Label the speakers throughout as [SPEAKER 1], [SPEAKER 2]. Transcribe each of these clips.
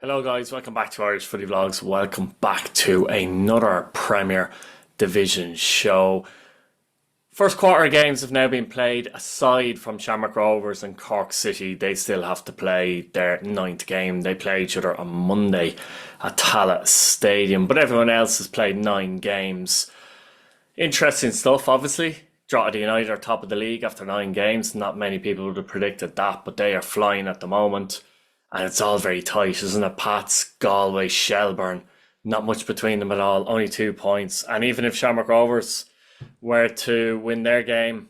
[SPEAKER 1] Hello guys, welcome back to Irish Footy Vlogs. Welcome back to another Premier Division show. First quarter games have now been played. Aside from Shamrock Rovers and Cork City, they still have to play their ninth game. They play each other on Monday at Tallaght Stadium, but everyone else has played 9 games. Interesting stuff, obviously. Drogheda United are top of the league after 9 games. Not many people would have predicted that, but they are flying at the moment. And it's all very tight, isn't it? Pats, Galway, Shelbourne, not much between them at all, only 2 points. And even if Shamrock Rovers were to win their game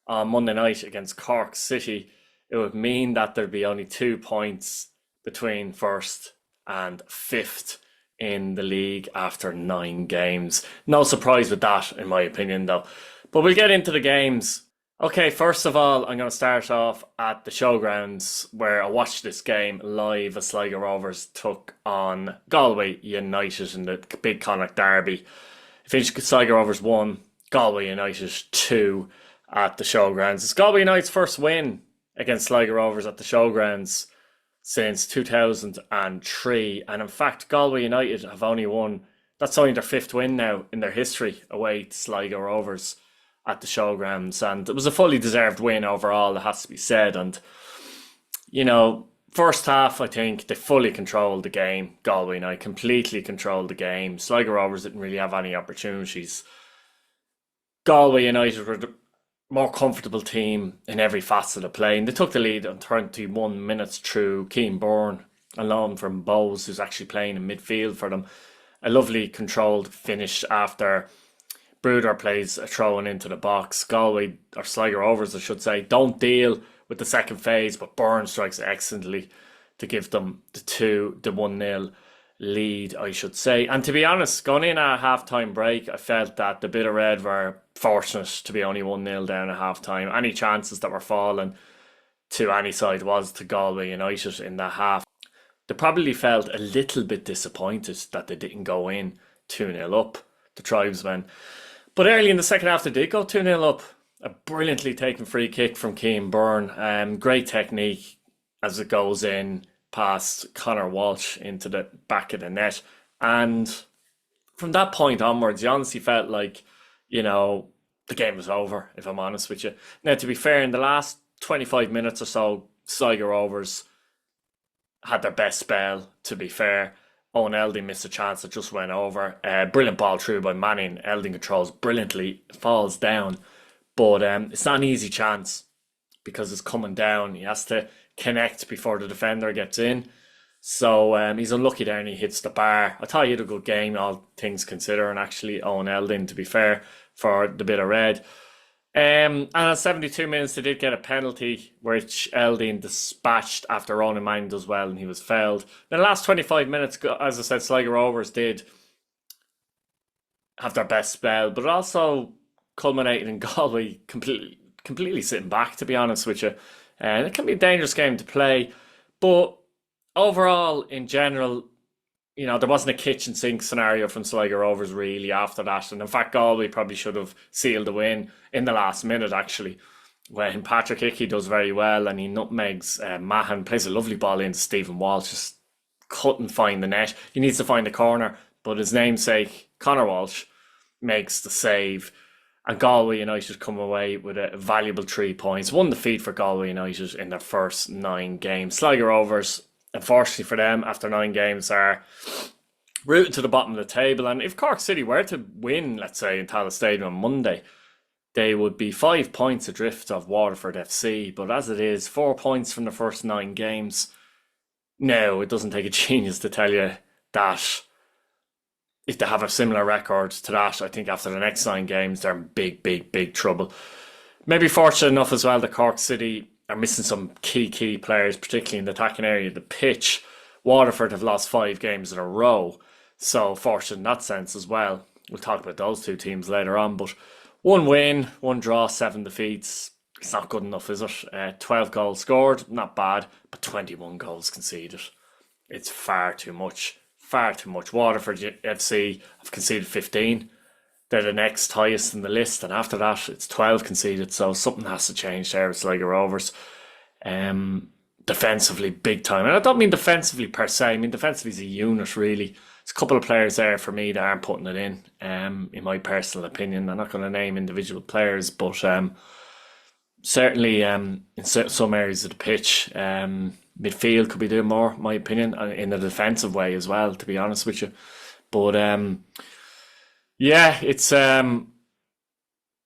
[SPEAKER 1] on Monday night against Cork City, it would mean that there'd be only 2 points between first and fifth in the league after 9 games. No surprise with that, in my opinion, though. But we'll get into the games. Okay, first of all, I'm going to start off at the showgrounds where I watched this game live as Sligo Rovers took on Galway United in the big Connacht derby. Finished Sligo Rovers 1, Galway United 2 at the showgrounds. It's Galway United's first win against Sligo Rovers at the showgrounds since 2003. And in fact, Galway United have only won, that's only their 5th win now in their history away to Sligo Rovers at the showgrounds, and it was a fully deserved win overall, it has to be said. And first half, I think they fully controlled the game. Galway and I completely controlled the game. Sligo Rovers didn't really have any opportunities. Galway United were the more comfortable team in every facet of play, and they took the lead on 21 minutes through Keane Byrne, a loan from Bowes, who's actually playing in midfield for them. A lovely controlled finish after Bruder plays a throw-in into the box. Galway, or Sligo Rovers I should say, don't deal with the second phase, but Byrne strikes excellently to give them the 1-0 lead, I should say. And to be honest, going in at a half-time break, I felt that the Bit of Red were fortunate to be only 1-0 down at half-time. Any chances that were falling to any side was to Galway United in that half. They probably felt a little bit disappointed that they didn't go in 2-0 up, the Tribesmen. But early in the second half, they did go 2-0 up. A brilliantly taken free kick from Keane Byrne. Great technique as it goes in past Conor Walsh into the back of the net. And from that point onwards, you honestly felt like, the game was over, if I'm honest with you. Now, to be fair, in the last 25 minutes or so, Sligo Rovers had their best spell, to be fair. Owen Elding missed a chance that just went over. Brilliant ball through by Manning. Elding controls brilliantly, falls down. But it's not an easy chance because it's coming down. He has to connect before the defender gets in. So he's unlucky there and he hits the bar. I thought he had a good game, all things considering, actually, Owen Elding, to be fair, for the Bit of Red. And at 72 minutes, they did get a penalty, which Eldin dispatched after Ronan Manning does well and he was fouled. In the last 25 minutes, as I said, Sligo Rovers did have their best spell, but also culminated in Galway completely sitting back, to be honest with you. And it can be a dangerous game to play, but overall, in general, there wasn't a kitchen sink scenario from Sligo Rovers really after that. And in fact, Galway probably should have sealed the win in the last minute, actually, when Patrick Hickey does very well and he nutmegs Mahan, plays a lovely ball into Stephen Walsh, just couldn't find the net. He needs to find the corner, but his namesake, Conor Walsh, makes the save. And Galway United come away with a valuable 3 points. One defeat for Galway United in their first 9 games. Sligo Rovers, unfortunately for them, after 9 games, are rooted to the bottom of the table. And if Cork City were to win, let's say, in Tallaght Stadium on Monday, they would be 5 points adrift of Waterford FC. But as it is, 4 points from the first 9 games. No, it doesn't take a genius to tell you that if they have a similar record to that, I think after the next 9 games, they're in big trouble. Maybe fortunate enough as well that Cork City are missing some key players, particularly in the attacking area of the pitch. Waterford have lost 5 games in a row, so fortunate in that sense as well. We'll talk about those 2 teams later on, but 1 win, 1 draw, 7 defeats. It's not good enough, is it? 12 goals scored, not bad, but 21 goals conceded. It's far too much. Waterford FC have conceded 15. They're the next highest in the list, and after that, it's 12 conceded. So something has to change there with Sligo Rovers. The defensively big time. And I don't mean defensively per se. I mean defensively as a unit, really. There's a couple of players there for me that aren't putting it in my personal opinion. I'm not going to name individual players, but certainly in some areas of the pitch, midfield could be doing more, in my opinion, in a defensive way as well, to be honest with you. But yeah, it's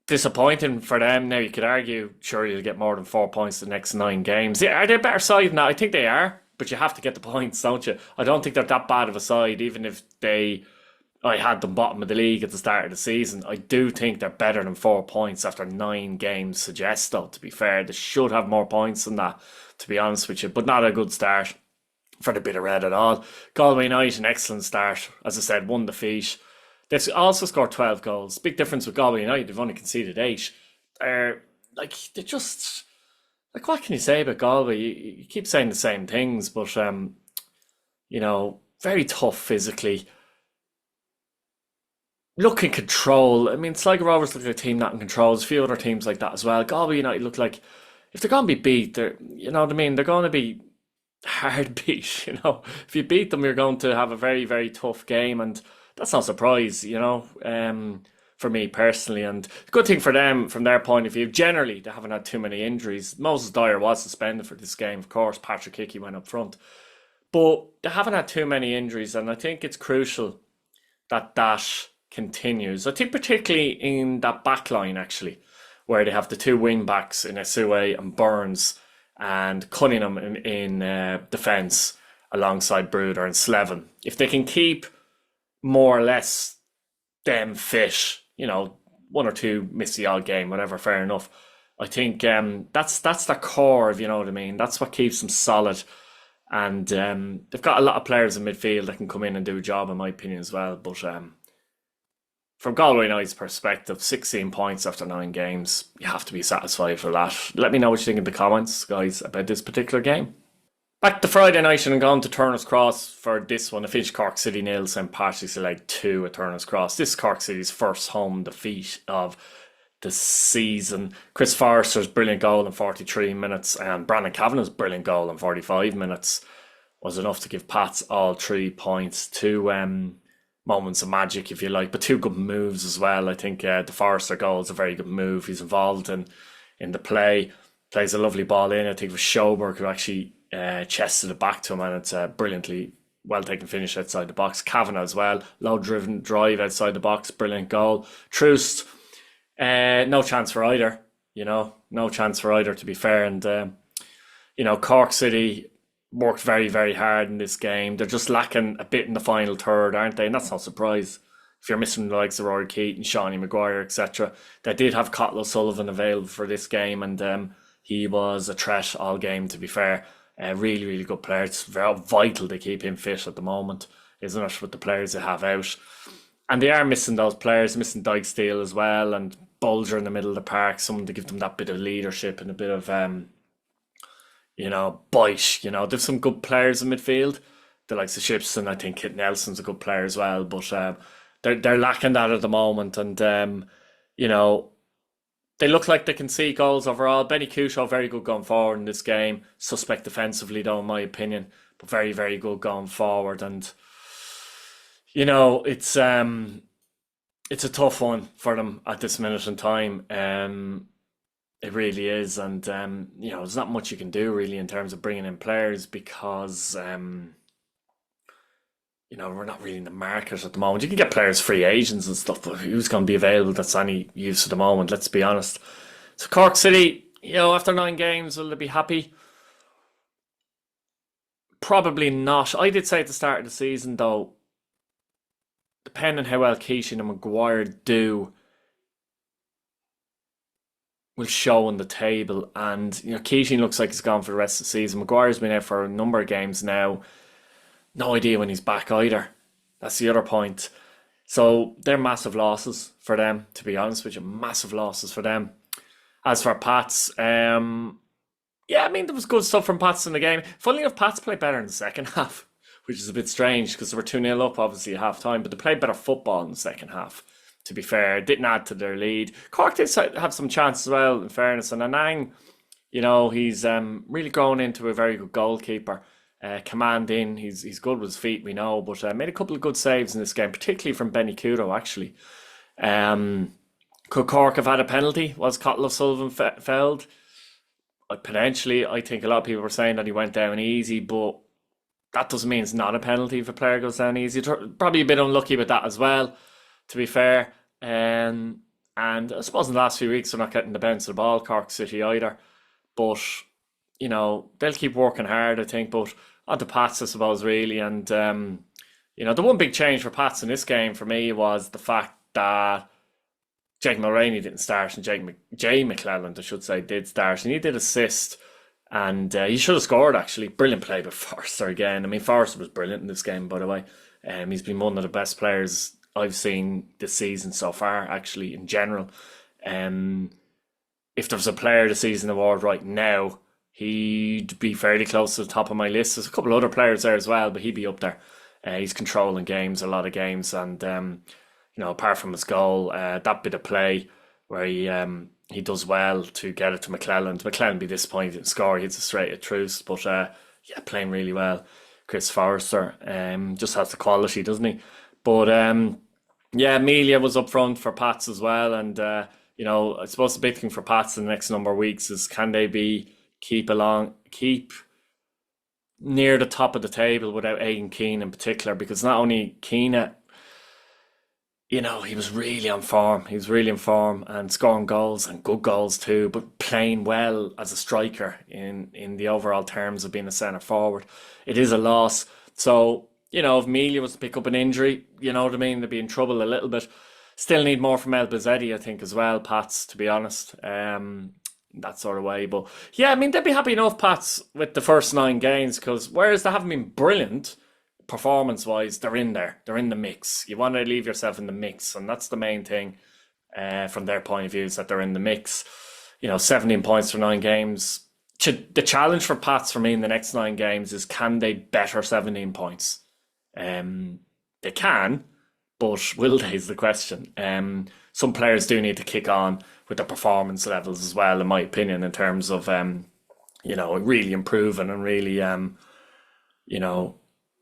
[SPEAKER 1] disappointing for them. Now you could argue, surely they'll get more than 4 points the next 9 games. Yeah, are they a better side than that? I think they are, but you have to get the points, don't you? I don't think they're that bad of a side, even if I had them bottom of the league at the start of the season. I do think they're better than 4 points after 9 games suggests, though, to be fair. They should have more points than that, to be honest with you, but not a good start for the bit of red at all. Galway United, an excellent start. As I said, 1 defeat. They've also scored 12 goals. Big difference with Galway United. They've only conceded 8. They're just like, what can you say about Galway? You keep saying the same things, but very tough physically. Look in control. I mean, Sligo Rovers look like a team not in control. There's a few other teams like that as well. Galway United look like, if they're going to be beat, you know what I mean? They're going to be hard beat. If you beat them, you're going to have a very, very tough game, and that's no surprise, for me personally. And the good thing for them, from their point of view, generally they haven't had too many injuries. Moses Dyer was suspended for this game, of course. Patrick Hickey went up front, but they haven't had too many injuries, and I think it's crucial that continues. I think particularly in that back line, actually, where they have the 2 wing backs in Esue and Burns, and Cunningham in defence alongside Bruder and Slevin. If they can keep more or less them fit, 1 or 2 miss the odd game, whatever, fair enough. I think that's the core, if you know what I mean. That's what keeps them solid. And they've got a lot of players in midfield that can come in and do a job, in my opinion, as well. But from Galway United's perspective, 16 points after 9 games, you have to be satisfied for that. Let me know what you think in the comments, guys, about this particular game. Back to Friday night and gone to Turner's Cross for this one. I finished Cork City 0, St. Patrick's League 2 at Turner's Cross. This is Cork City's first home defeat of the season. Chris Forrester's brilliant goal in 43 minutes and Brandon Kavanagh's brilliant goal in 45 minutes was enough to give Pats all 3 points. 2 moments of magic, if you like, but 2 good moves as well. I think the Forrester goal is a very good move. He's involved in the play, plays a lovely ball in. I think it was Shelbourne who actually chested it back to him, and it's a brilliantly well taken finish outside the box. Kavanagh as well, low driven drive outside the box, brilliant goal. Troost, no chance for either, no chance for either, to be fair. And Cork City worked very, very hard in this game. They're just lacking a bit in the final third, aren't they? And that's no surprise if you're missing the likes of Rory Keaton, Shawnee Maguire, etc. They did have Cottle O'Sullivan available for this game, and he was a threat all game, to be fair. Really, really good player. It's very vital to keep him fit at the moment, isn't it, with the players they have out. And they are missing those players, missing Dyke Steele as well, and Bulger in the middle of the park, someone to give them that bit of leadership and a bit of, bite. There's some good players in midfield. The likes of Shipson, I think Kit Nelson's a good player as well, but they're lacking that at the moment. And, they look like they can see goals overall. Benny Cushaw, very good going forward in this game. Suspect defensively, though, in my opinion, but very, very good going forward. And it's a tough one for them at this minute in time. It really is, and there's not much you can do really in terms of bringing in players because we're not really in the market at the moment. You can get players free agents and stuff, but who's going to be available that's any use at the moment, let's be honest. So Cork City, after 9 games, will they be happy? Probably not. I did say at the start of the season, though, depending on how well Keeshan and Maguire do, will show on the table. And Keeshan looks like he's gone for the rest of the season. Maguire's been out for a number of games now. No idea when he's back either. That's the other point. So they're massive losses for them, to be honest with you. Massive losses for them. As for Pats, there was good stuff from Pats in the game. Funnily enough, Pats played better in the second half, which is a bit strange because they were 2-0 up, obviously, at half time, but they played better football in the second half, to be fair. Didn't add to their lead. Cork did have some chances as well, in fairness, and Anang, He's really grown into a very good goalkeeper. Commanding, he's good with his feet, we know, but made a couple of good saves in this game, particularly from Benny Kudo, actually. Um, could Cork have had a penalty? Was Cottle O'Sullivan fouled? Potentially, I think a lot of people were saying that he went down easy, but that doesn't mean it's not a penalty if a player goes down easy. Probably a bit unlucky with that as well, to be fair. And I suppose in the last few weeks they're not getting the bounce of the ball, Cork City either. But they'll keep working hard, I think. But on to Pats, I suppose, really. And the one big change for Pats in this game for me was the fact that Jake Mulroney didn't start, and Jay McClelland, I should say, did start, and he did assist, and he should have scored, actually. Brilliant play by Forster again. I mean, Forster was brilliant in this game, by the way. He's been one of the best players I've seen this season so far, actually, in general. If there was a player of the season award right now, he'd be fairly close to the top of my list. There's a couple of other players there as well, but he'd be up there. He's controlling games, a lot of games, and apart from his goal, that bit of play where he does well to get it to McClelland. McClelland be disappointed in score. He hits a straight at truce, but playing really well. Chris Forrester just has the quality, doesn't he? But Amelia was up front for Pats as well, and I suppose the big thing for Pats in the next number of weeks is, can they keep near the top of the table without Aidan Keane in particular? Because not only Keane, he was really on form. He was really in form and scoring goals, and good goals too, but playing well as a striker in the overall terms of being a centre forward. It is a loss. So, if Amelia was to pick up an injury, you know what I mean, they'd be in trouble a little bit. Still need more from El Bazzetti, I think, as well, Pats, to be honest. That sort of way. But yeah, I mean, they'd be happy enough, Pats, with the first 9 games, because whereas they haven't been brilliant performance-wise, they're in there. They're in the mix. You want to leave yourself in the mix, and that's the main thing from their point of view, is that they're in the mix. 17 points for 9 games. The challenge for Pats for me in the next 9 games is, can they better 17 points? They can, but will they is the question. Some players do need to kick on with the performance levels as well, in my opinion, in terms of really improving and really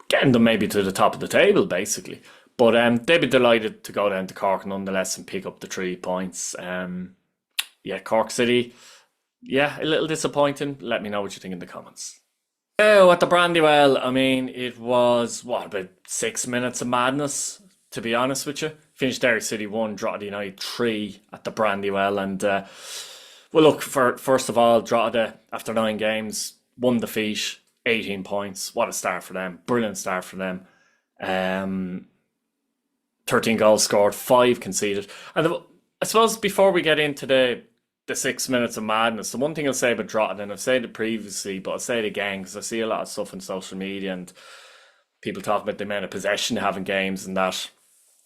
[SPEAKER 1] getting them maybe to the top of the table, basically. But they'd be delighted to go down to Cork nonetheless and pick up the 3 points. Cork City, a little disappointing. Let me know what you think in the comments. Oh, at the Brandywell, I mean, it was, about 6 minutes of madness, to be honest with you. Finished Derry City 1, Drogheda United 3 at the Brandywell. And, look, first of all, Drogheda, after 9 games, 1 defeat, 18 points. What a start for them. Brilliant start for them. 13 goals scored, 5 conceded. And I suppose before we get into the 6 minutes of madness, the one thing I'll say about Drogheda, and I've said it previously, but I'll say it again, because I see a lot of stuff on social media and people talking about the amount of possession they have in games, and that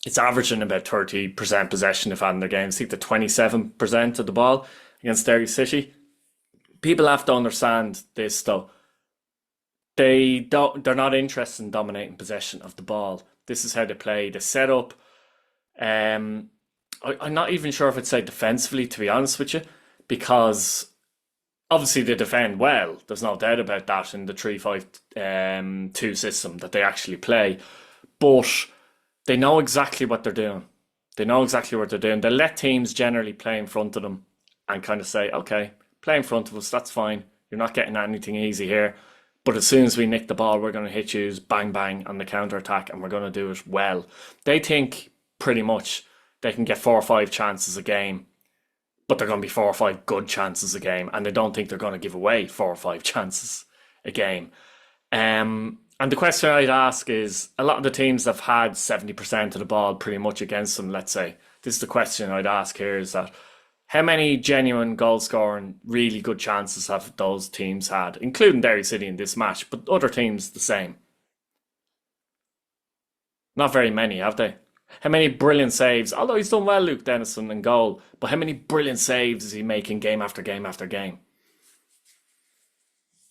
[SPEAKER 1] it's averaging about 30% possession they've had in their games. I think the 27% of the ball against Derry City. People have to understand this, though. They're not interested in dominating possession of the ball. This is how they play. They set up. I'm not even sure if I'd say defensively, to be honest with you, because obviously they defend well. There's no doubt about that in the 3-5-2 system that they actually play. But they know exactly what they're doing. They let teams generally play in front of them and kind of say, okay, play in front of us, that's fine. You're not getting anything easy here. But as soon as we nick the ball, we're going to hit you bang, bang on the counter-attack, and we're going to do it well. They think pretty much they can get 4 or 5 chances a game, but they're going to be 4 or 5 good chances a game, and they don't think they're going to give away 4 or 5 chances a game. And the question I'd ask is, a lot of the teams that have had 70% of the ball pretty much against them, let's say, this is the question I'd ask here, is that how many genuine goal-scoring, really good chances have those teams had, including Derry City in this match, but other teams the same? Not very many, have they? How many brilliant saves? Although he's done well, Luke Dennison, in goal, but how many brilliant saves is he making game after game after game?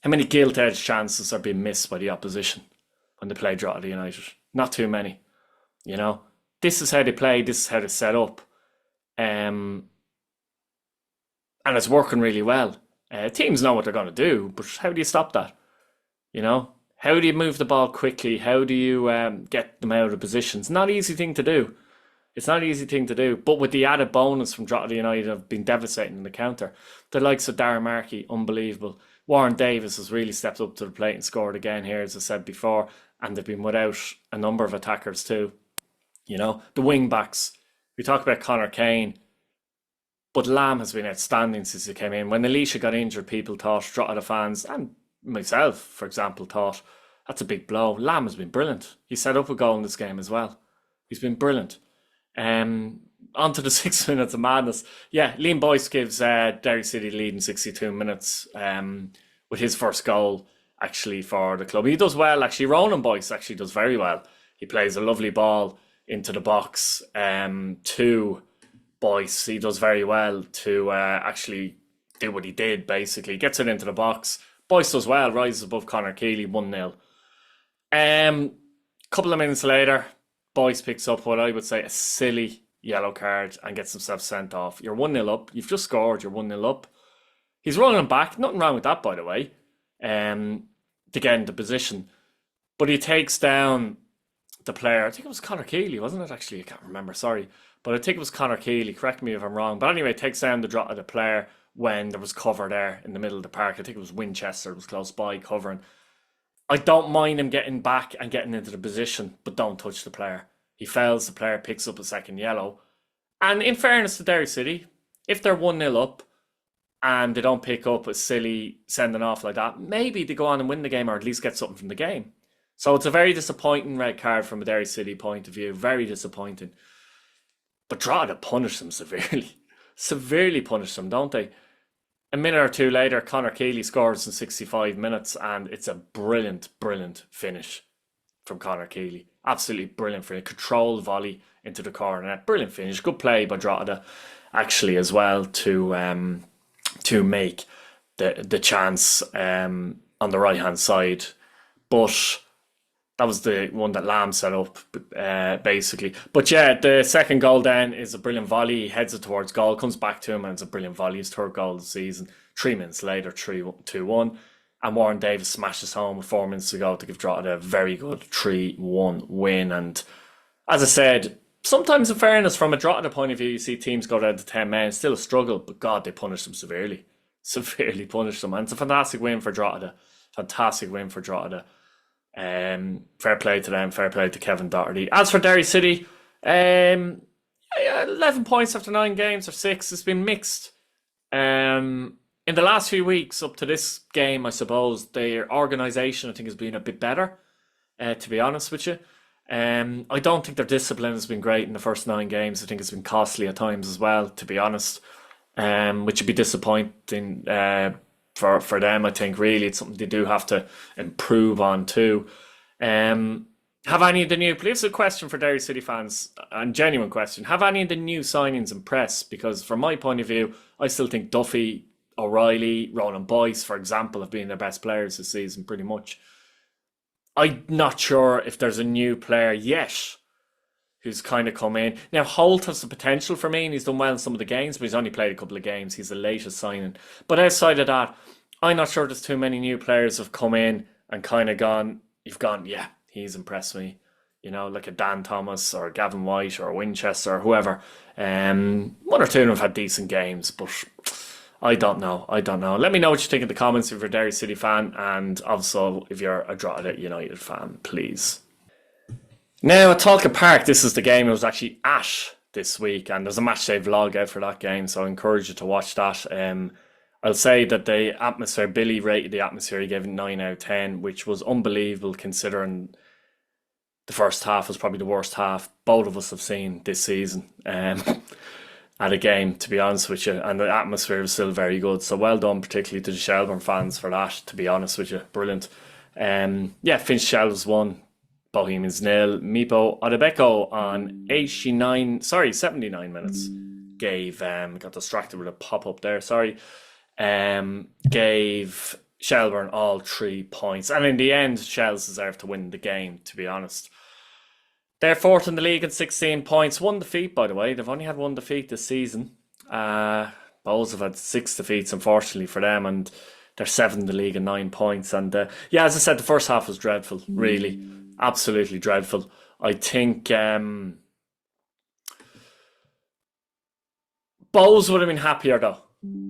[SPEAKER 1] How many gilt-edged chances are being missed by the opposition when they play Drogheda United? Not too many. This is how they play. This is how they set up. And it's working really well. Teams know what they're going to do, but how do you stop that? You know, how do you move the ball quickly? How do you get them out of positions? Not an easy thing to do. It's not an easy thing to do. But with the added bonus from Drogheda United have been devastating in the counter. The likes of Darren Markey, unbelievable. Warren Davis has really stepped up to the plate and scored again here, as I said before. And they've been without a number of attackers too. You know, the wing backs. We talk about Connor Kane, but Lamb has been outstanding since he came in. When Alicia got injured, people thought, Drogheda fans, and myself, for example, thought, that's a big blow. Lamb has been brilliant. He set up a goal in this game as well. He's been brilliant. On to the 6 minutes of madness. Yeah, Liam Boyce gives Derry City the lead in 62 minutes with his first goal, actually, for the club. He does well, actually. Ronan Boyce actually does very well. He plays a lovely ball into the box to Boyce. He does very well to actually do what he did, basically. Gets it into the box. Boyce does well, rises above Conor Keeley, 1-0. Couple of minutes later, Boyce picks up what I would say a silly yellow card and gets himself sent off. You're 1-0 up. You've just scored. You're 1-0 up. He's running back. Nothing wrong with that, by the way, to get into position. But he takes down the player. I think it was Conor Keeley, wasn't it, actually? I can't remember, sorry. But I think it was Conor Keeley. Correct me if I'm wrong. But anyway, takes down the player when there was cover there in the middle of the park. I think it was Winchester. It was close by covering. I don't mind him getting back and getting into the position, but don't touch the player. He fouls the player, picks up a second yellow. And in fairness to Derry City, if they're 1-0 up and they don't pick up a silly sending off like that, maybe they go on and win the game or at least get something from the game. So it's a very disappointing red card from a Derry City point of view. Very disappointing. But Drogheda punish them severely. Severely punish them, don't they? A minute or two later, Conor Keeley scores in 65 minutes and it's a brilliant, brilliant finish from Conor Keeley. Absolutely brilliant finish. Controlled volley into the corner. Brilliant finish. Good play by Drogheda, actually, as well, to make the chance on the right-hand side. But that was the one that Lamb set up, basically. But yeah, the second goal then is a brilliant volley. He heads it towards goal, comes back to him, and it's a brilliant volley. His third goal of the season. 3 minutes later, 2-1. And Warren Davis smashes home with 4 minutes to go to give Drogheda a very good 3-1 win. And as I said, sometimes in fairness, from a Drogheda point of view, you see teams go down to 10 men. Still a struggle, but God, they punish them severely. Severely punish them. And it's a fantastic win for Drogheda. Fantastic win for Drogheda. Fair play to them, fair play to Kevin Doherty. As for Derry City, 11 points after 9 games or 6. It's been mixed. In the last few weeks up to this game, I suppose their organisation I think has been a bit better, to be honest with you. I don't think their discipline has been great in the first 9 games. I think it's been costly at times as well, to be honest, which would be disappointing for them. I think really it's something they do have to improve on too. Have any of the new, this is a question for Derry City fans, a genuine question, have any of the new signings impressed? Because from my point of view, I still think Duffy, O'Reilly, Ronan Boyce, for example, have been their best players this season, pretty much. I'm not sure if there's a new player yet who's kind of come in. Now, Holt has the potential for me, and he's done well in some of the games, but he's only played a couple of games. He's the latest signing. But outside of that, I'm not sure there's too many new players have come in and kind of gone, yeah, he's impressed me. You know, like a Dan Thomas or Gavin White or Winchester or whoever. One or two of them have had decent games, but I don't know. Let me know what you think in the comments if you're a Derry City fan, and also if you're a Drogheda United fan, please. Now, at Talca Park, this is the game I was actually at this week, and there's a matchday vlog out for that game, so I encourage you to watch that. I'll say that the atmosphere, Billy rated the atmosphere, he gave it 9 out of 10, which was unbelievable considering the first half was probably the worst half both of us have seen this season at a game, to be honest with you, and the atmosphere was still very good. So well done, particularly to the Shelbourne fans for that, to be honest with you. Brilliant. Finch Shells 1, Bohemians 0. Mipo Odebeko on 79 minutes gave, got distracted with a pop-up there, gave Shelbourne all 3 points. And in the end, Shells deserved to win the game, to be honest. They're fourth in the league at 16 points. 1 defeat, by the way. They've only had 1 defeat this season. Bowls have had 6 defeats, unfortunately for them, and they're seventh in the league and 9 points. And yeah, as I said, the first half was dreadful, really, absolutely dreadful. I think Bowls would have been happier though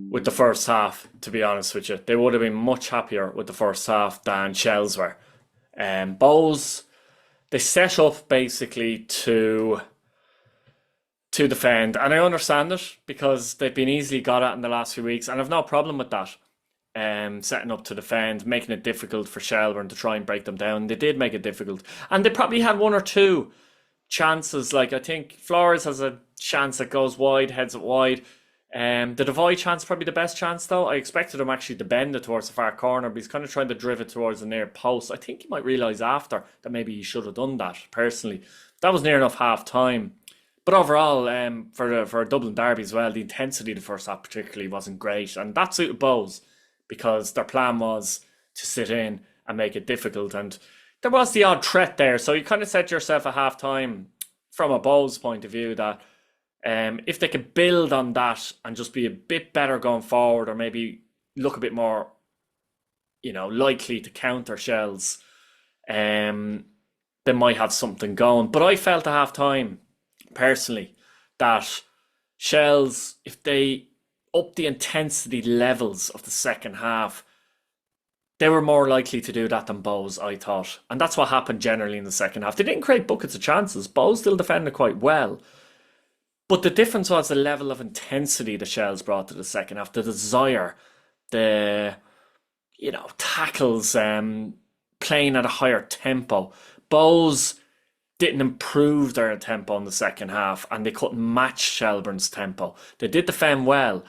[SPEAKER 1] with the first half. To be honest with you, they would have been much happier with the first half than Shells were. Bowls, they set up basically to defend, and I understand it because they've been easily got at in the last few weeks, and I've no problem with that. Setting up to defend, making it difficult for Shelbourne to try and break them down. They did make it difficult, and they probably had one or two chances. Like I think Flores has a chance that goes wide, heads it wide. The Devoy chance probably the best chance though. I expected him actually to bend it towards the far corner, but he's kind of trying to drive it towards the near post. I think he might realise after that maybe he should have done that. Personally, that was near enough half time. But overall, for a Dublin derby as well, the intensity of the first half particularly wasn't great, and that suited Bows because their plan was to sit in and make it difficult. And there was the odd threat there, so you kind of said to yourself at half time, from a Bows point of view, that if they could build on that and just be a bit better going forward, or maybe look a bit more, likely to counter Shells, they might have something going. But I felt at half time, personally, that Shells, if they up the intensity levels of the second half, they were more likely to do that than Bows, I thought. And that's what happened generally in the second half. They didn't create buckets of chances. Bows still defended quite well. But the difference was the level of intensity the Shells brought to the second half, the desire, the, tackles, playing at a higher tempo. Bows didn't improve their tempo in the second half, and they couldn't match Shelbourne's tempo. They did defend well,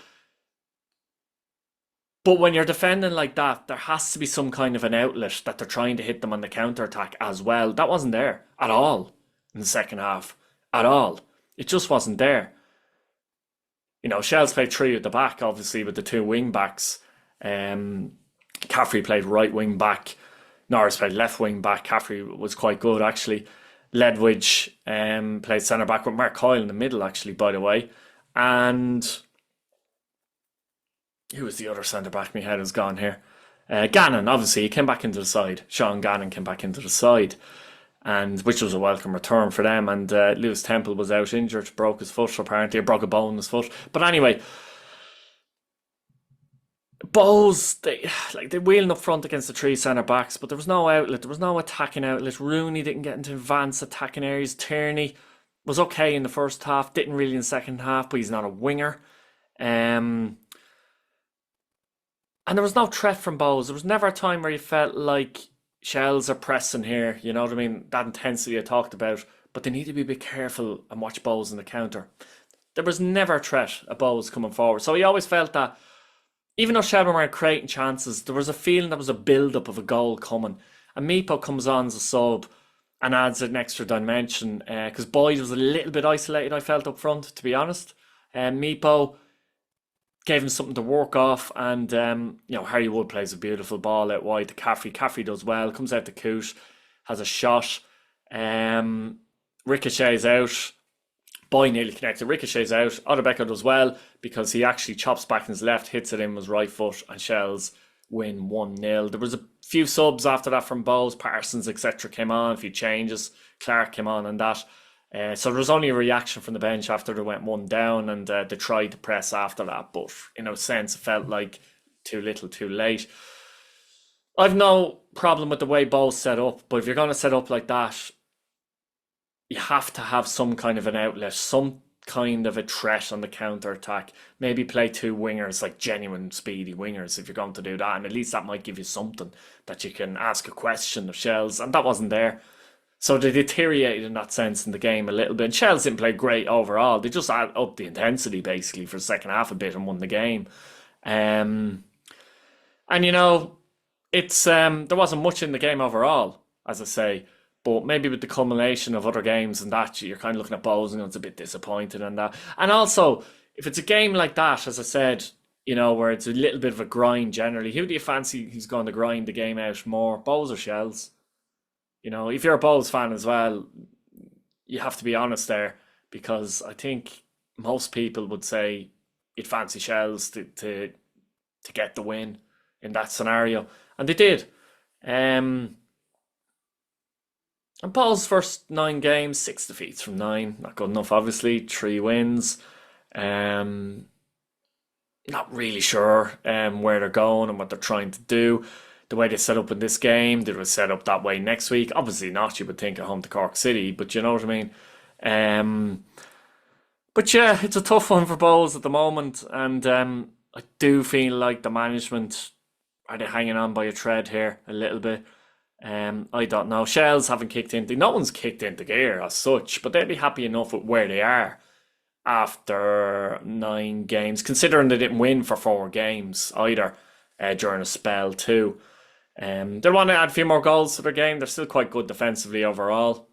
[SPEAKER 1] but when you're defending like that, there has to be some kind of an outlet that they're trying to hit them on the counter-attack as well. That wasn't there at all in the second half. At all. It just wasn't there. Shells played three at the back, obviously, with the two wing-backs. Caffrey played right wing-back. Norris played left wing-back. Caffrey was quite good, actually. Ledwidge played centre-back with Mark Coyle in the middle, actually, by the way. And who was the other centre-back? My head is gone here. Gannon, obviously, he came back into the side. Sean Gannon came back into the side, and which was a welcome return for them. And Lewis Temple was out injured, broke his foot, apparently, or broke a bone in his foot. But anyway, Bows, they wheeling up front against the three centre backs, but there was no outlet, there was no attacking outlet. Rooney didn't get into advanced attacking areas. Tierney was okay in the first half, didn't really in the second half, but he's not a winger. And there was no threat from Bows. There was never a time where you felt like Shells are pressing here, you know what I mean? That intensity I talked about, but they need to be a bit careful and watch Bows in the counter. There was never a threat of Bows coming forward. So he always felt that even though Shelbourne weren't creating chances, there was a feeling there was a build-up of a goal coming. And Meepo comes on as a sub and adds an extra dimension, because Boyd was a little bit isolated, I felt, up front, to be honest. Meepo gave him something to work off, and Harry Wood plays a beautiful ball out wide to Caffrey. Caffrey does well, comes out to Coote, has a shot. Ricochets out. Boy nearly connected. Ricochet's out. Odebecker does well because he actually chops back in his left, hits it in with his right foot, and Shells win 1-0. There was a few subs after that from Bowes. Parsons, etc. came on, a few changes. Clark came on and that. So there was only a reaction from the bench after they went one down, and they tried to press after that. But in a sense, it felt like too little, too late. I've no problem with the way Bowes set up, but if you're going to set up like that, you have to have some kind of an outlet, some kind of a threat on the counter-attack. Maybe play two wingers, like genuine speedy wingers, if you're going to do that. And at least that might give you something that you can ask a question of Shells. And that wasn't there. So they deteriorated in that sense in the game a little bit. And Shells didn't play great overall. They just added up the intensity, basically, for the second half a bit and won the game. And, it's there wasn't much in the game overall, as I say. But maybe with the culmination of other games and that, you're kind of looking at Bowes and it's a bit disappointed and that. And also, if it's a game like that, as I said, where it's a little bit of a grind generally, who do you fancy who's going to grind the game out more, Bowes or Shells? If you're a Bowes fan as well, you have to be honest there, because I think most people would say you'd fancy Shells to get the win in that scenario, and they did. Um, and Paul's first 9 games, 6 defeats from nine, not good enough. Obviously, 3 wins. Um, Not really sure where they're going and what they're trying to do. The way they set up in this game, they were set up that way next week. Obviously not, you would think, at home to Cork City, but you know what I mean. Um, but yeah, it's a tough one for Bowles at the moment, and I do feel like the management are they hanging on by a thread here a little bit. I don't know. Shells haven't kicked into. No one's kicked into gear as such, but they'd be happy enough with where they are after 9 games, considering they didn't win for 4 games either during a spell too. They'll want to add a few more goals to their game. They're still quite good defensively overall.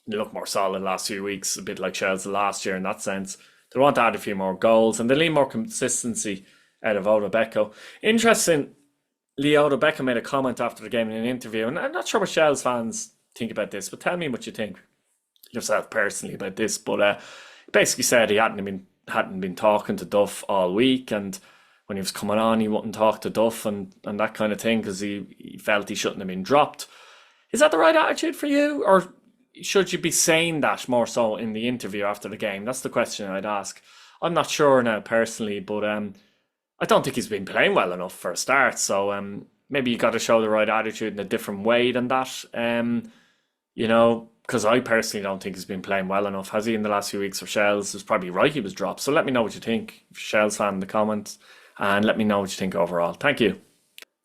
[SPEAKER 1] They look more solid the last few weeks, a bit like Chelsea last year in that sense. They want to add a few more goals, and they need more consistency out of Oda Becco. Interesting, Oda Becco made a comment after the game in an interview, and I'm not sure what Shells fans think about this, but tell me what you think yourself personally about this. But basically said he hadn't been talking to Duff all week, and when he was coming on, he wouldn't talk to Duff and that kind of thing because he felt he shouldn't have been dropped. Is that the right attitude for you, or should you be saying that more so in the interview after the game? That's the question I'd ask. I'm not sure now personally, but I don't think he's been playing well enough for a start. So maybe you got to show the right attitude in a different way than that. Because I personally don't think he's been playing well enough. Has he in the last few weeks for Shells? It's probably right he was dropped. So let me know what you think, if you're a Shells fan, in the comments, and let me know what you think overall. Thank you.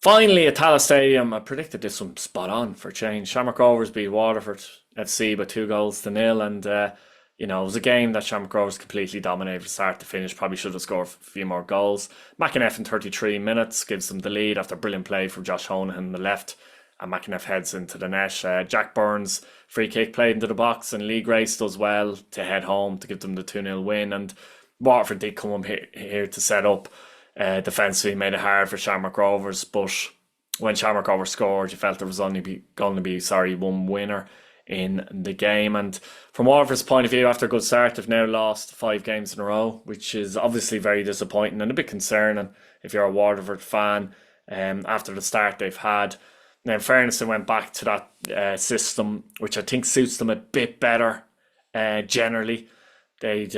[SPEAKER 1] Finally, at Tallaght Stadium, I predicted this one spot on for a change. Shamrock Rovers beat Waterford FC by 2 goals to nil, and it was a game that Shamrock Rovers completely dominated from start to finish. Probably should have scored a few more goals. McInnes in 33 minutes gives them the lead after brilliant play from Josh Honan on the left, and McInnes heads into the net. Jack Burns free kick played into the box, and Lee Grace does well to head home to give them the 2-0 win. And Waterford did come up here to set up. Defensively made it hard for Shamrock Rovers, but when Shamrock Rovers scored, you felt there was only going to be one winner in the game. And from Waterford's point of view, after a good start, they've now lost 5 games in a row, which is obviously very disappointing and a bit concerning if you're a Waterford fan. After the start they've had. Now, in fairness, they went back to that system, which I think suits them a bit better. Generally, they'd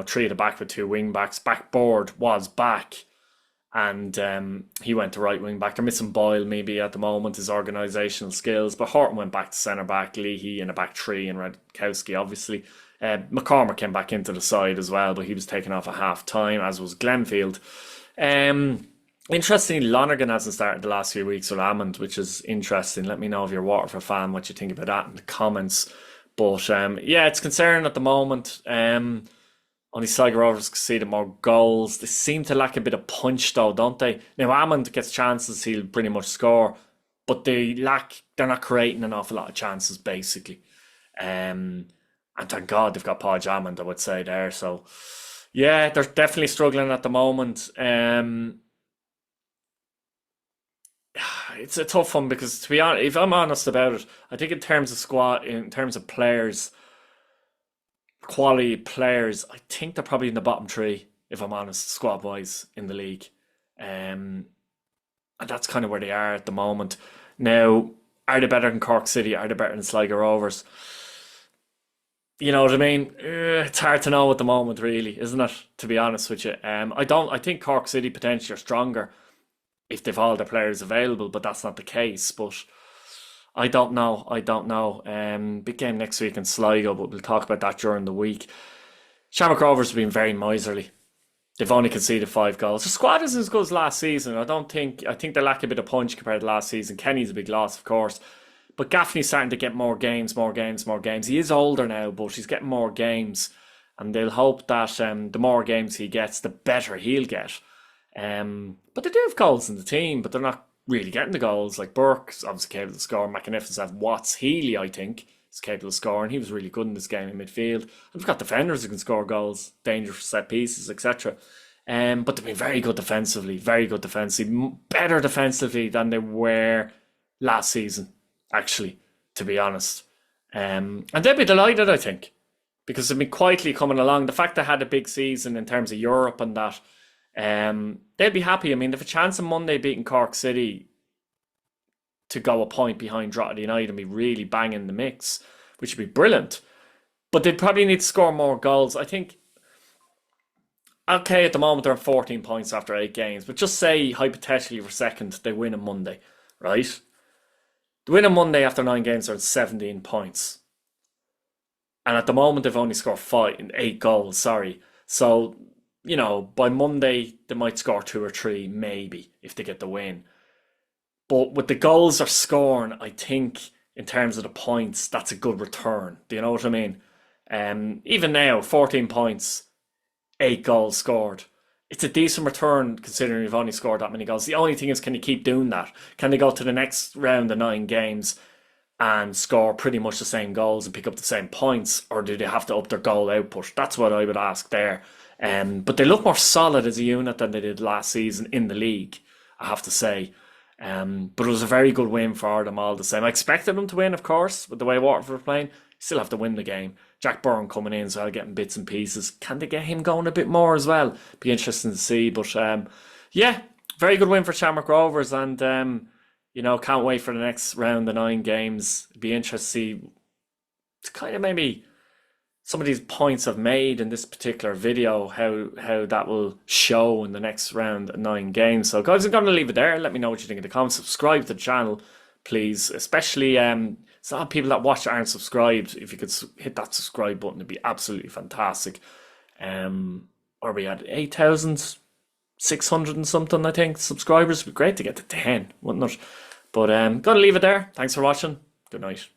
[SPEAKER 1] three at the back with 2 wing-backs. Backboard was back, and he went to right wing-back. They're missing Boyle maybe at the moment, his organisational skills, but Horton went back to centre-back, Leahy in a back three, and Radkowski, obviously. McCormick came back into the side as well, but he was taken off at half-time, as was Glenfield. Interestingly, Lonergan hasn't started the last few weeks with Hammond, which is interesting. Let me know if you're a Waterford fan what you think about that in the comments. But it's concerning at the moment. Only Sligo Rovers conceded more goals. They seem to lack a bit of punch though, don't they? Now Hammond gets chances, he'll pretty much score, but they're not creating an awful lot of chances basically. And thank God they've got Podge Hammond, I would say there. So yeah, they're definitely struggling at the moment. It's a tough one because, to be honest, if I'm honest about it, I think in terms of squad, in terms of players, quality players, I think they're probably in the bottom three, if I'm honest, squad wise in the league. And that's kind of where they are at the moment. Now, are they better than Cork City? Are they better than Sligo Rovers? You know what I mean? It's hard to know at the moment, really, isn't it? To be honest with you, I think Cork City potentially are stronger if they've all their players available, but that's not the case. But I don't know. Big game next week in Sligo, but we'll talk about that during the week. Shamrock Rovers have been very miserly. They've only conceded 5 goals. The squad isn't as good as last season. I think they lack a bit of punch compared to last season. Kenny's a big loss, of course. But Gaffney's starting to get more games. He is older now, but he's getting more games. And they'll hope that the more games he gets, the better he'll get. But they do have goals in the team, but they're not really getting the goals. Like Burke's obviously capable of scoring. McInnes have Watts. Healy, I think, is capable of scoring. He was really good in this game in midfield. And they've got defenders who can score goals, dangerous set pieces, etc. But they've been very good defensively. Better defensively than they were last season, actually, to be honest. And they'll be delighted, I think. because they've been quietly coming along. The fact they had a big season in terms of Europe and that, they'll be happy. I mean, they've a chance on Monday beating Cork City to go a point behind Drogheda United and be really banging the mix, which would be brilliant. But they'd probably need to score more goals. I think, okay, at the moment they're on 14 points after 8 games, but just say, hypothetically for a second, they win on Monday, right? They win on Monday after 9 games, they're at 17 points. And at the moment they've only scored 8 goals, sorry. So, by Monday they might score 2 or 3, maybe, if they get the win. But with the goals they're scoring, I think in terms of the points, that's a good return. Do you know what I mean? Even now, 14 points, 8 goals scored. It's a decent return considering you've only scored that many goals. The only thing is, can you keep doing that? Can they go to the next round of 9 games and score pretty much the same goals and pick up the same points? Or do they have to up their goal output? That's what I would ask there. But they look more solid as a unit than they did last season in the league, I have to say. But it was a very good win for them all the same. I expected them to win, of course, with the way Waterford were playing. Still have to win the game. Jack Byrne coming in, so getting bits and pieces. Can they get him going a bit more as well? Be interesting to see. But yeah, very good win for Shamrock Rovers, and can't wait for the next round of 9 games. Be interesting to see kind of maybe some of these points I've made in this particular video, how that will show in the next round of 9 games. So guys, I'm going to leave it there. Let me know what you think in the comments. Subscribe to the channel, please. Especially some people that watch aren't subscribed. If you could hit that subscribe button, it'd be absolutely fantastic. Or we had 8,600 and something, I think, subscribers. It'd be great to get to 10, wouldn't it? But gotta leave it there. Thanks for watching. Good night.